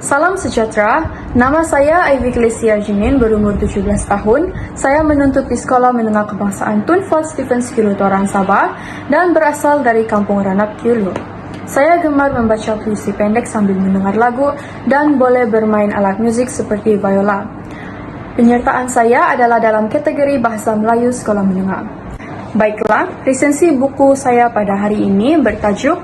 Salam sejahtera, nama saya Ivy Glesia Jimin, berumur 17 tahun. Saya menuntut di Sekolah Menengah Kebangsaan Tun Fat Stephen Kilutoran, Sabah, dan berasal dari Kampung Ranap, Kiulu. Saya gemar membaca puisi pendek sambil mendengar lagu dan boleh bermain alat musik seperti biola. Penyertaan saya adalah dalam kategori Bahasa Melayu Sekolah Menengah. Baiklah, resensi buku saya pada hari ini bertajuk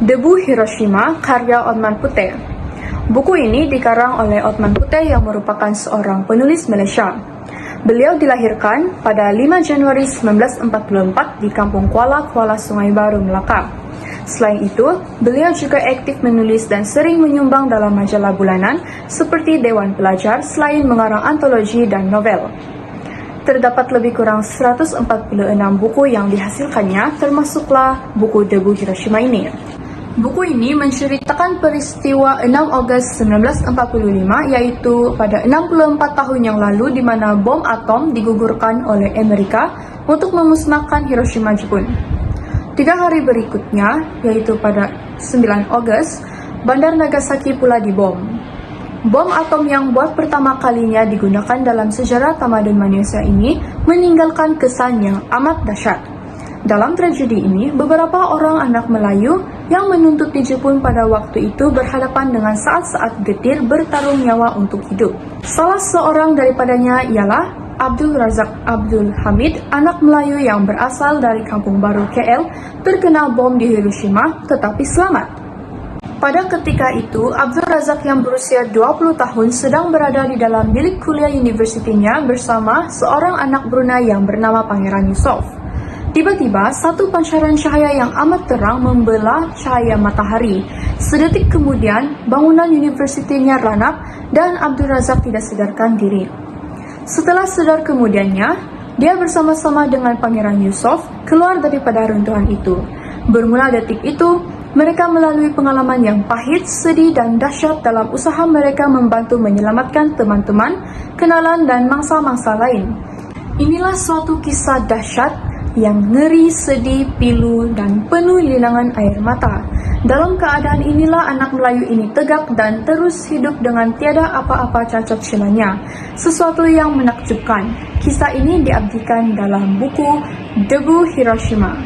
Debu Hiroshima, karya Othman Puteh. Buku ini dikarang oleh Othman Puteh yang merupakan seorang penulis Malaysia. Beliau dilahirkan pada 5 Januari 1944 di Kampung Kuala, Sungai Baru, Melaka. Selain itu, beliau juga aktif menulis dan sering menyumbang dalam majalah bulanan seperti Dewan Pelajar selain mengarang antologi dan novel. Terdapat lebih kurang 146 buku yang dihasilkannya, termasuklah buku Debu Hiroshima ini. Buku ini menceritakan peristiwa 6 Ogos 1945, yaitu pada 64 tahun yang lalu di mana bom atom digugurkan oleh Amerika untuk memusnahkan Hiroshima, Jepun. 3 hari berikutnya, yaitu pada 9 Ogos, Bandar Nagasaki pula dibom. Bom atom yang buat pertama kalinya digunakan dalam sejarah tamadun manusia ini meninggalkan kesan yang amat dahsyat. Dalam tragedi ini, beberapa orang anak Melayu yang menuntut di Jepun pada waktu itu berhadapan dengan saat-saat getir bertarung nyawa untuk hidup. Salah seorang daripadanya ialah Abdul Razak Abdul Hamid, anak Melayu yang berasal dari Kampung Baru, KL, terkena bom di Hiroshima tetapi selamat. Pada ketika itu, Abdul Razak yang berusia 20 tahun sedang berada di dalam bilik kuliah universitinya bersama seorang anak Brunei yang bernama Pangeran Yusof. Tiba-tiba, satu pancaran cahaya yang amat terang membelah cahaya matahari. Sedetik kemudian, bangunan universitinya ranap dan Abdul Razak tidak sadarkan diri. Setelah sadar kemudiannya, dia bersama-sama dengan Pangeran Yusof keluar daripada runtuhan itu. Bermula detik itu, mereka melalui pengalaman yang pahit, sedih, dan dahsyat dalam usaha mereka membantu menyelamatkan teman-teman, kenalan, dan mangsa-mangsa lain. Inilah suatu kisah dahsyat yang ngeri, sedih, pilu, dan penuh linangan air mata. Dalam keadaan inilah anak Melayu ini tegak dan terus hidup dengan tiada apa-apa cacat celanya. Sesuatu yang menakjubkan. Kisah ini diabdikan dalam buku Debu Hiroshima.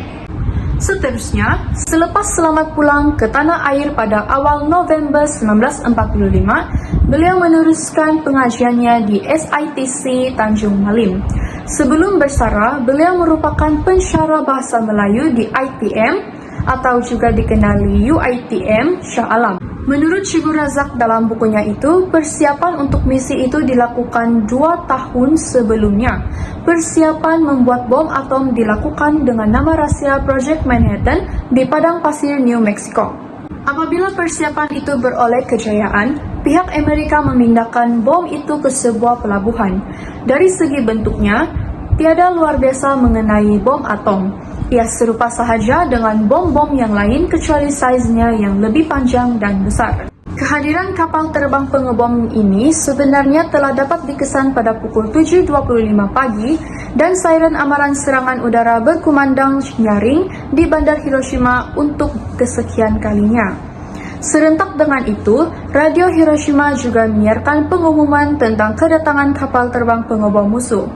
Seterusnya, selepas selamat pulang ke tanah air pada awal November 1945, beliau meneruskan pengajiannya di SITC Tanjung Malim. Sebelum bersara, beliau merupakan pensyarah bahasa Melayu di ITM atau juga dikenali UITM Shah Alam. Menurut Cikgu Razak dalam bukunya itu, persiapan untuk misi itu dilakukan 2 tahun sebelumnya. Persiapan membuat bom atom dilakukan dengan nama rahsia Project Manhattan di padang pasir New Mexico. Apabila persiapan itu beroleh kejayaan, pihak Amerika memindahkan bom itu ke sebuah pelabuhan. Dari segi bentuknya, tiada luar biasa mengenai bom atom. Ia serupa sahaja dengan bom-bom yang lain kecuali saiznya yang lebih panjang dan besar. Kehadiran kapal terbang pengebom ini sebenarnya telah dapat dikesan pada pukul 7.25 pagi dan siren amaran serangan udara berkumandang nyaring di Bandar Hiroshima untuk kesekian kalinya. Serentak dengan itu, Radio Hiroshima juga menyiarkan pengumuman tentang kedatangan kapal terbang pengebom musuh.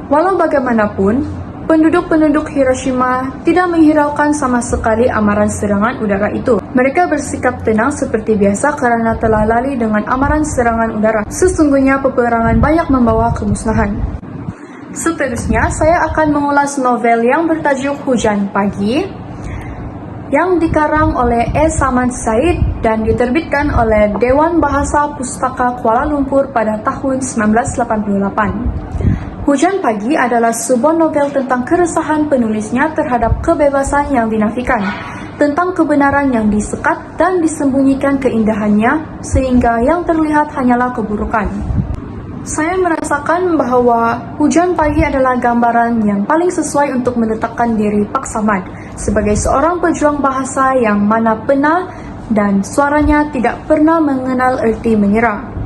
Walau bagaimanapun, penduduk-penduduk Hiroshima tidak menghiraukan sama sekali amaran serangan udara itu. Mereka bersikap tenang seperti biasa karena telah lali dengan amaran serangan udara. Sesungguhnya peperangan banyak membawa kemusnahan. Seterusnya, saya akan mengulas novel yang bertajuk Hujan Pagi, yang dikarang oleh S. Samad Said dan diterbitkan oleh Dewan Bahasa Pustaka Kuala Lumpur pada tahun 1988. Hujan Pagi adalah sebuah novel tentang keresahan penulisnya terhadap kebebasan yang dinafikan, tentang kebenaran yang disekat dan disembunyikan keindahannya, sehingga yang terlihat hanyalah keburukan. Saya merasakan bahwa Hujan Pagi adalah gambaran yang paling sesuai untuk meletakkan diri Pak Samad sebagai seorang pejuang bahasa yang mana pena dan suaranya tidak pernah mengenal erti menyerah.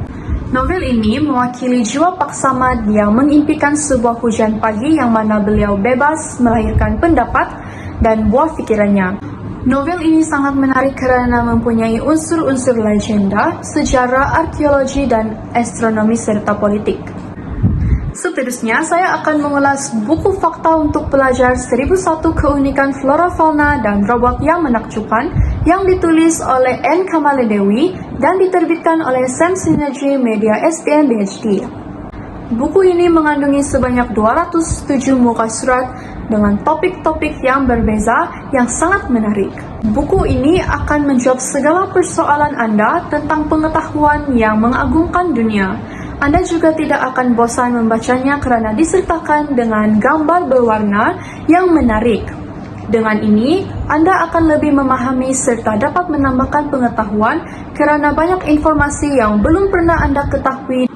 Novel ini mewakili jiwa Pak Samad yang mengimpikan sebuah hujan pagi yang mana beliau bebas melahirkan pendapat dan buah pikirannya. Novel ini sangat menarik karena mempunyai unsur-unsur legenda, sejarah, arkeologi, dan astronomi serta politik. Seterusnya, saya akan mengulas buku fakta untuk pelajar 1001 keunikan flora fauna dan robot yang menakjubkan yang ditulis oleh N. Kamaledewi dan diterbitkan oleh Sam Synergy Media SDN PhD. Buku ini mengandungi sebanyak 207 muka surat dengan topik-topik yang berbeza yang sangat menarik. Buku ini akan menjawab segala persoalan Anda tentang pengetahuan yang mengagumkan dunia. Anda juga tidak akan bosan membacanya karena disertakan dengan gambar berwarna yang menarik. Dengan ini, Anda akan lebih memahami serta dapat menambahkan pengetahuan karena banyak informasi yang belum pernah Anda ketahui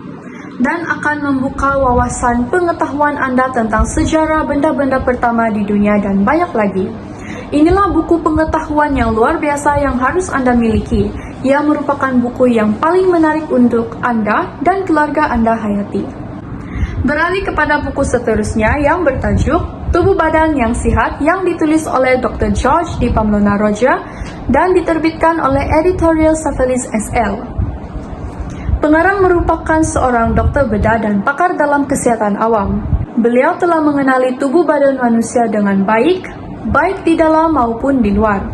dan akan membuka wawasan pengetahuan Anda tentang sejarah benda-benda pertama di dunia dan banyak lagi. Inilah buku pengetahuan yang luar biasa yang harus Anda miliki. Ia merupakan buku yang paling menarik untuk Anda dan keluarga Anda hayati. Beralih kepada buku seterusnya yang bertajuk Tubuh Badan yang Sihat yang ditulis oleh Dr. George D. Pamplona Roja dan diterbitkan oleh Editorial Safelis SL. Pengarang merupakan seorang dokter bedah dan pakar dalam kesehatan awam. Beliau telah mengenali tubuh badan manusia dengan baik di dalam maupun di luar.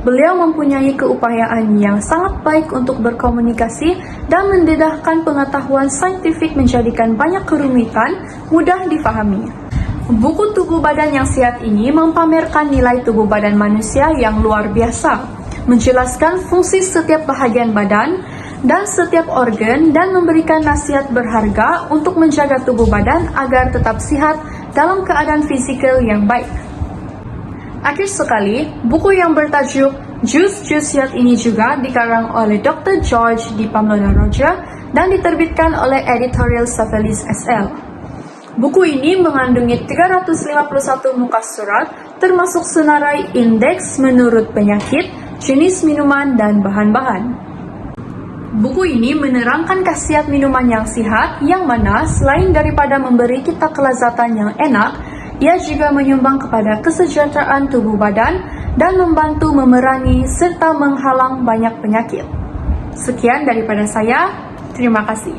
Beliau mempunyai keupayaan yang sangat baik untuk berkomunikasi dan mendedahkan pengetahuan saintifik menjadikan banyak kerumitan mudah difahami. Buku Tubuh Badan yang Sehat ini mempamerkan nilai tubuh badan manusia yang luar biasa, menjelaskan fungsi setiap bahagian badan dan setiap organ dan memberikan nasihat berharga untuk menjaga tubuh badan agar tetap sehat dalam keadaan fisikal yang baik. Akhir sekali, buku yang bertajuk Jus Sehat ini juga dikarang oleh Dr. George D. Pamplona Roja dan diterbitkan oleh Editorial Safelis SL. Buku ini mengandungi 351 muka surat, termasuk senarai indeks menurut penyakit, jenis minuman, dan bahan-bahan. Buku ini menerangkan khasiat minuman yang sehat, yang mana selain daripada memberi kita kelezatan yang enak, ia juga menyumbang kepada kesejahteraan tubuh badan dan membantu memerangi serta menghalang banyak penyakit. Sekian daripada saya, terima kasih.